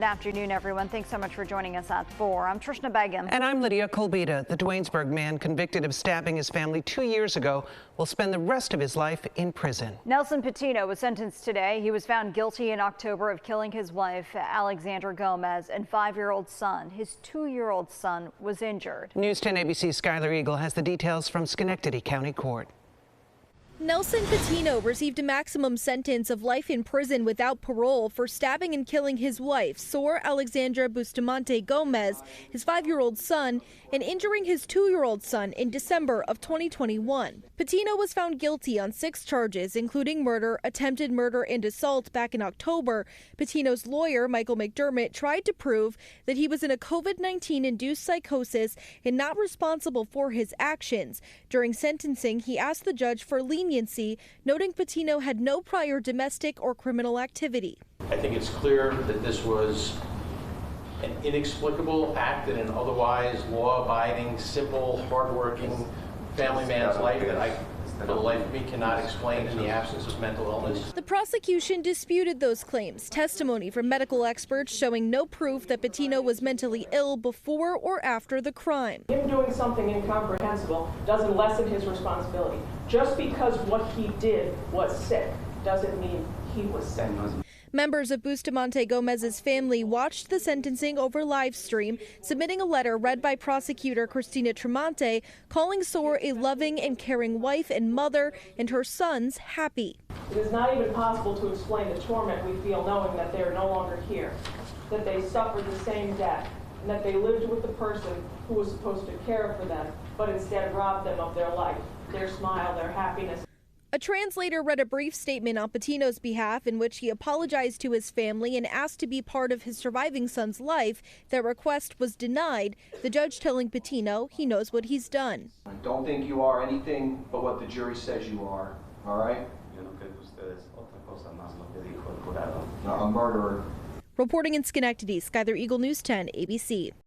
Good afternoon, everyone. Thanks so much for joining us at 4. I'm Trishna Begum. And I'm Lydia Kolbita. The Duanesburg man convicted of stabbing his family 2 years ago will spend the rest of his life in prison. Nelson Patino was sentenced today. He was found guilty in October of killing his wife, Alexandra Gomez, and 5-year-old son. His 2-year-old son was injured. News 10 ABC's Skylar Eagle has the details from Schenectady County Court. Nelson Patino received a maximum sentence of life in prison without parole for stabbing and killing his wife, Sor Alexandra Bustamante Gomez, his 5-year-old son, and injuring his 2-year-old son in December of 2021. Patino was found guilty on 6 charges, including murder, attempted murder, and assault back in October. Patino's lawyer, Michael McDermott, tried to prove that he was in a COVID-19-induced psychosis and not responsible for his actions. During sentencing, he asked the judge for leniency, noting Patino had no prior domestic or criminal activity. I think it's clear that this was an inexplicable act in an otherwise law-abiding, simple, hardworking family man's life that for the life of me, cannot explain in the absence of mental illness. The prosecution disputed those claims. Testimony from medical experts showing no proof that Patino was mentally ill before or after the crime. Him doing something incomprehensible doesn't lessen his responsibility. Just because what he did was sick doesn't mean he was sick. Members of Bustamante Gomez's family watched the sentencing over live stream, submitting a letter read by prosecutor Christina Tremonte, calling Sor a loving and caring wife and mother, and her sons happy. It is not even possible to explain the torment we feel knowing that they are no longer here, that they suffered the same death, and that they lived with the person who was supposed to care for them, but instead robbed them of their life, their smile, their happiness. A translator read a brief statement on Patino's behalf in which he apologized to his family and asked to be part of his surviving son's life. Their request was denied, the judge telling Patino he knows what he's done. I don't think you are anything but what the jury says you are, all right? A murderer. Reporting in Schenectady, Skylar Eagle, News 10, ABC.